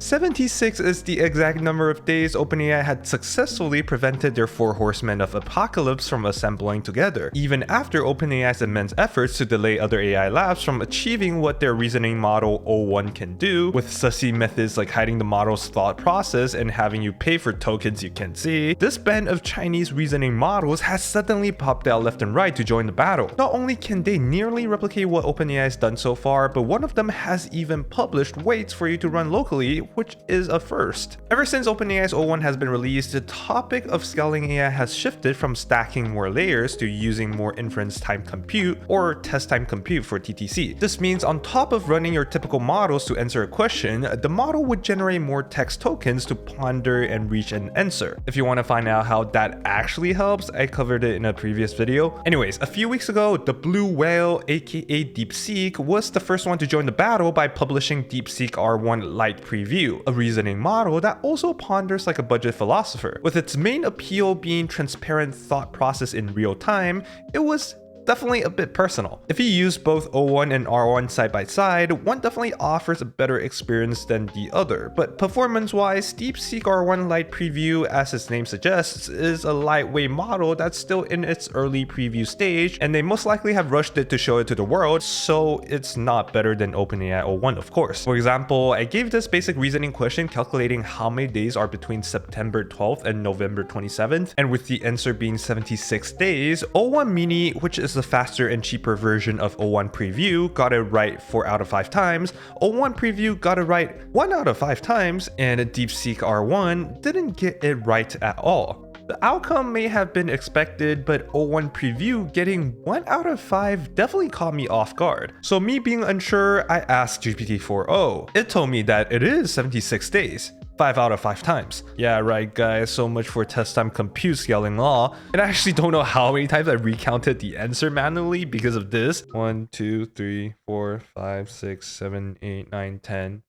76 is the exact number of days OpenAI had successfully prevented their 4 horsemen of apocalypse from assembling together, even after OpenAI's immense efforts to delay other AI labs from achieving what their reasoning model O1 can do, with sussy methods like hiding the model's thought process and having you pay for tokens you can't see. This band of Chinese reasoning models has suddenly popped out left and right to join the battle. Not only can they nearly replicate what OpenAI has done so far, but one of them has even published weights for you to run locally, which is a first. Ever since OpenAI's O1 has been released, the topic of scaling AI has shifted from stacking more layers to using more inference time compute, or test time compute for TTC. This means on top of running your typical models to answer a question, the model would generate more text tokens to ponder and reach an answer. If you want to find out how that actually helps, I covered it in a previous video. Anyways, a few weeks ago, the blue whale, aka DeepSeek, was the first one to join the battle by publishing DeepSeek R1 Lite Preview, a reasoning model that also ponders like a budget philosopher. With its main appeal being transparent thought process in real time, it was definitely a bit personal. If you use both O1 and R1 side by side, one definitely offers a better experience than the other, but performance-wise, DeepSeek R1 Lite Preview, as its name suggests, is a lightweight model that's still in its early preview stage, and they most likely have rushed it to show it to the world, so it's not better than OpenAI O1, of course. For example, I gave this basic reasoning question calculating how many days are between September 12th and November 27th, and with the answer being 76 days, O1 Mini, which is the faster and cheaper version of O1 Preview, got it right 4 out of 5 times, O1 Preview got it right 1 out of 5 times, and DeepSeek R1 didn't get it right at all. The outcome may have been expected, but O1 Preview getting 1 out of 5 definitely caught me off guard. So me being unsure, I asked GPT-4o. It told me that it is 76 days. 5 out of 5 times. Yeah, right guys, so much for test time compute scaling law. And I actually don't know how many times I recounted the answer manually because of this. 1, 2, 3, 4, 5, 6, 7, 8, 9, 10.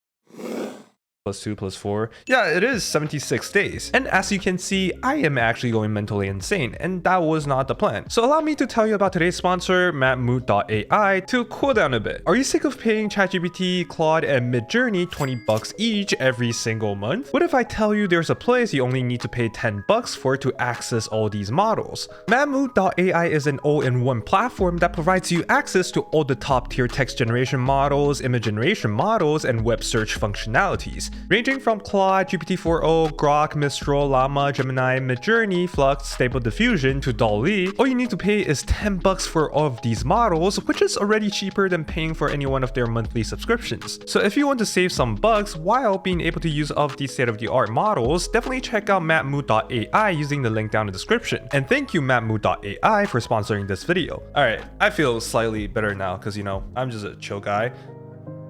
Plus 2 plus 4. Yeah, it is 76 days. And as you can see, I am actually going mentally insane, and that was not the plan. So allow me to tell you about today's sponsor, nyuu.ai, to cool down a bit. Are you sick of paying ChatGPT, Claude, and Midjourney $20 each every single month? What if I tell you there's a place you only need to pay $10 for to access all these models? nyuu.ai is an all-in-one platform that provides you access to all the top-tier text generation models, image generation models, and web search functionalities. Ranging from Claude, GPT-4o, Grok, Mistral, Llama, Gemini, Midjourney, Flux, Stable Diffusion to DALL-E, all you need to pay is $10 for all of these models, which is already cheaper than paying for any one of their monthly subscriptions. So if you want to save some bucks while being able to use all of these state-of-the-art models, definitely check out nyuu.ai using the link down in the description. And thank you nyuu.ai for sponsoring this video. Alright, I feel slightly better now because I'm just a chill guy.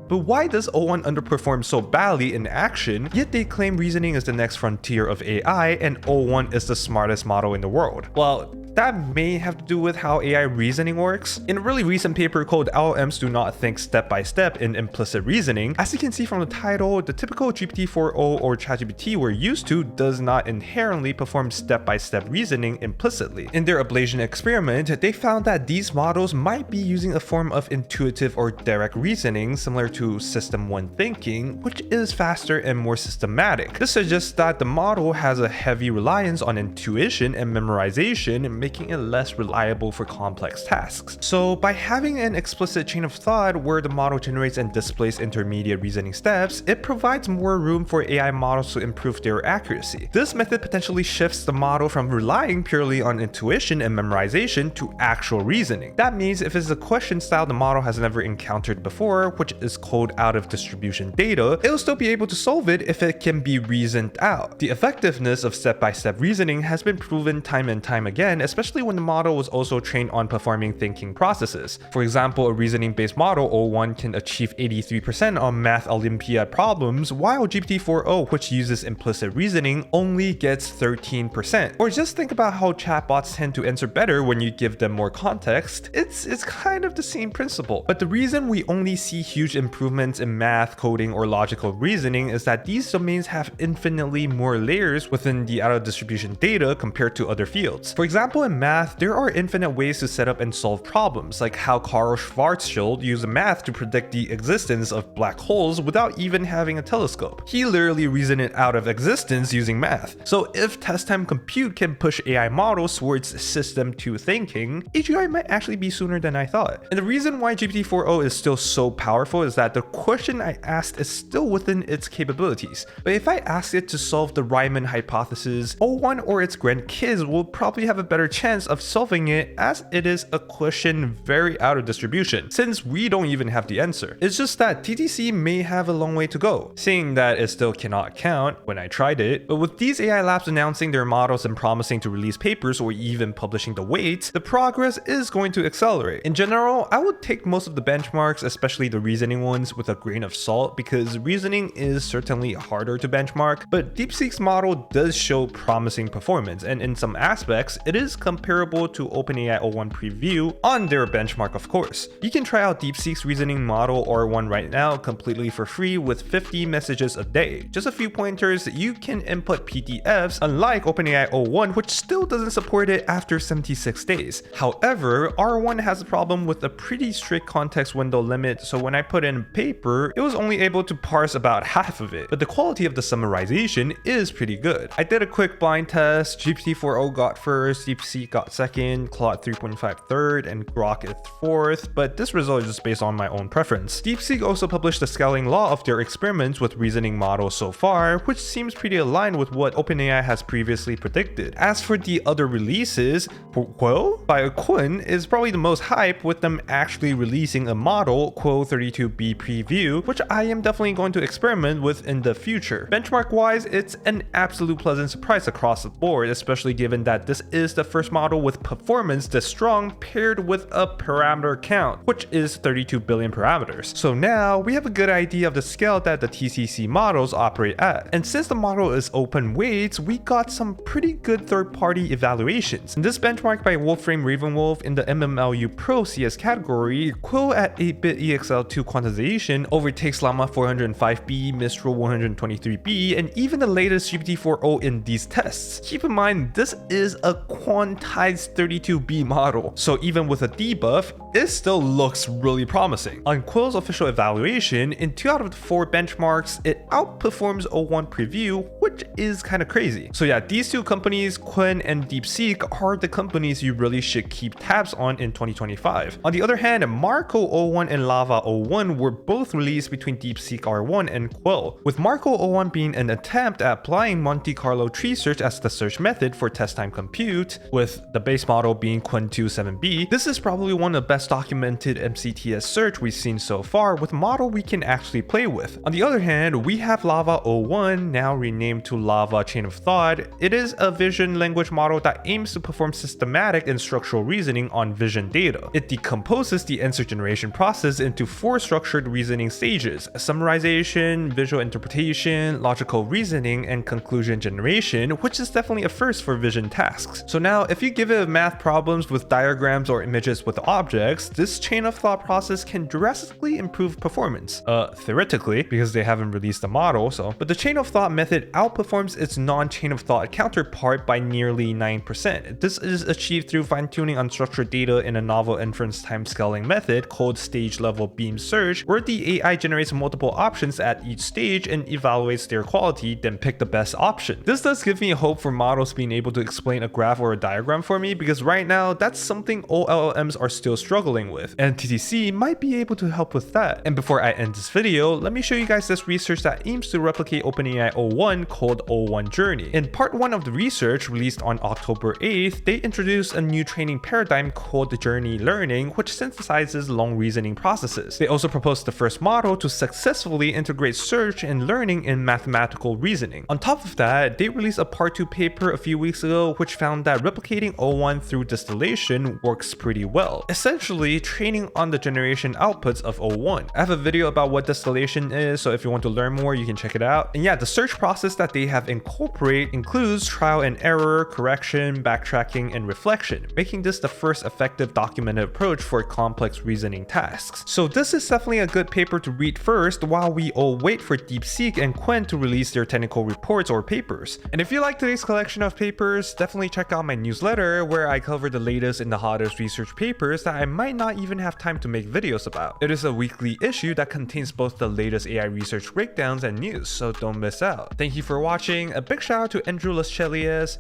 But why does O1 underperform so badly in action, yet they claim reasoning is the next frontier of AI and O1 is the smartest model in the world? Well, that may have to do with how AI reasoning works. In a really recent paper called LLMs Do Not Think Step by Step in Implicit Reasoning, as you can see from the title, the typical GPT-4o or ChatGPT we're used to does not inherently perform step-by-step reasoning implicitly. In their ablation experiment, they found that these models might be using a form of intuitive or direct reasoning similar to System 1 thinking, which is faster and more systematic. This suggests that the model has a heavy reliance on intuition and memorization, making it less reliable for complex tasks. So by having an explicit chain of thought where the model generates and displays intermediate reasoning steps, it provides more room for AI models to improve their accuracy. This method potentially shifts the model from relying purely on intuition and memorization to actual reasoning. That means if it's a question style the model has never encountered before, which is called out of distribution data, it'll still be able to solve it if it can be reasoned out. The effectiveness of step-by-step reasoning has been proven time and time again, especially when the model was also trained on performing thinking processes. For example, a reasoning-based model, O1, can achieve 83% on Math Olympiad problems, while GPT-4o, which uses implicit reasoning, only gets 13%. Or just think about how chatbots tend to answer better when you give them more context. It's kind of the same principle. But the reason we only see huge improvements in math, coding, or logical reasoning is that these domains have infinitely more layers within the out-of-distribution data compared to other fields. For example, example, in math, there are infinite ways to set up and solve problems, like how Karl Schwarzschild used math to predict the existence of black holes without even having a telescope. He literally reasoned it out of existence using math. So if test time compute can push AI models towards system 2 thinking, AGI might actually be sooner than I thought. And the reason why GPT-4o is still so powerful is that the question I asked is still within its capabilities. But if I ask it to solve the Riemann hypothesis, O1 or its grandkids will probably have a better chance of solving it, as it is a question very out of distribution, since we don't even have the answer. It's just that TTC may have a long way to go, seeing that it still cannot count when I tried it. But with these AI labs announcing their models and promising to release papers or even publishing the weights, the progress is going to accelerate. In general, I would take most of the benchmarks, especially the reasoning ones, with a grain of salt, because reasoning is certainly harder to benchmark, but DeepSeek's model does show promising performance, and in some aspects, it is comparable to OpenAI O1 preview on their benchmark, of course. You can try out DeepSeek's reasoning model R1 right now completely for free with 50 messages a day. Just a few pointers: you can input PDFs, unlike OpenAI O1, which still doesn't support it after 76 days. However, R1 has a problem with a pretty strict context window limit, so when I put in paper, it was only able to parse about half of it, but the quality of the summarization is pretty good. I did a quick blind test. GPT-4o got first, DeepSeek got second, Claude 3.5 third, and Grok is fourth, but this result is just based on my own preference. DeepSeek also published the scaling law of their experiments with reasoning models so far, which seems pretty aligned with what OpenAI has previously predicted. As for the other releases, QwQ by Quinn is probably the most hype, with them actually releasing a model, QwQ32b preview, which I am definitely going to experiment with in the future. Benchmark wise, it's an absolute pleasant surprise across the board, especially given that this is the first model with performance this strong paired with a parameter count, which is 32 billion parameters. So now we have a good idea of the scale that the TCC models operate at. And since the model is open weights, we got some pretty good third-party evaluations. In this benchmark by Wolfram Ravenwolf in the MMLU Pro CS category, QwQ at 8-bit EXL2 quantization overtakes Llama 405b, Mistral 123b, and even the latest GPT-4o in these tests. Keep in mind, this is a quantized 32b model, so even with a debuff, it still looks really promising. On QwQ's official evaluation, in 2 out of the 4 benchmarks, it outperforms O1 preview, which is kind of crazy. So yeah, these two companies, Quinn and DeepSeek, are the companies you really should keep tabs on in 2025. On the other hand, Marco O1 and LLaVa O1 were both released between DeepSeek R1 and QwQ, with Marco O1 being an attempt at applying Monte Carlo tree search as the search method for test time compute, with the base model being Quintao 7b. This is probably one of the best documented MCTS search we've seen so far, with a model we can actually play with. On the other hand, we have LLaVa O1, now renamed to LLaVa Chain of Thought. It is a vision language model that aims to perform systematic and structural reasoning on vision data. It decomposes the answer generation process into 4 structured reasoning stages: summarization, visual interpretation, logical reasoning, and conclusion generation, which is definitely a first for vision tasks. So now, if you give it math problems with diagrams or images with objects, this chain of thought process can drastically improve performance. Theoretically, because they haven't released the model, but the chain of thought method outperforms its non-chain of thought counterpart by nearly 9%. This is achieved through fine-tuning unstructured data in a novel inference time scaling method called stage level beam search, where the AI generates multiple options at each stage and evaluates their quality, then pick the best option. This does give me hope for models being able to explain a graph or a diagram for me, because right now that's something all LLMs are still struggling with, and TTC might be able to help with that. And before I end this video, let me show you guys this research that aims to replicate OpenAI O1 called O1 Journey. In part 1 of the research, released on October 8th, they introduced a new training paradigm called Journey Learning, which synthesizes long reasoning processes. They also proposed the first model to successfully integrate search and learning in mathematical reasoning. On top of that, they released a part 2 paper a few weeks ago, which found that replicating O1 through distillation works pretty well, essentially training on the generation outputs of O1. I have a video about what distillation is, so if you want to learn more, you can check it out. And yeah, the search process that they have incorporated includes trial and error, correction, backtracking, and reflection, making this the first effective documented approach for complex reasoning tasks. So this is definitely a good paper to read first while we all wait for DeepSeek and Quinn to release their technical reports or papers. And if you like today's collection of papers, definitely check out my newsletter where I cover the latest and the hottest research papers that I might not even have time to make videos about. It is a weekly issue that contains both the latest AI research breakdowns and news, so don't miss out. Thank you for watching. A big shout out to Andrew Lescelius,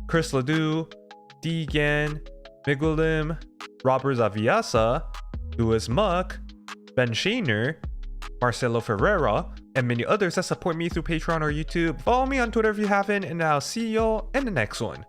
Chris LeDoux, Deagan, Miguilim, Robert Zawiasa, Louis Muck, Ben Shaener, Marcelo Ferreira, and many others that support me through Patreon or YouTube. Follow me on Twitter if you haven't, and I'll see y'all in the next one.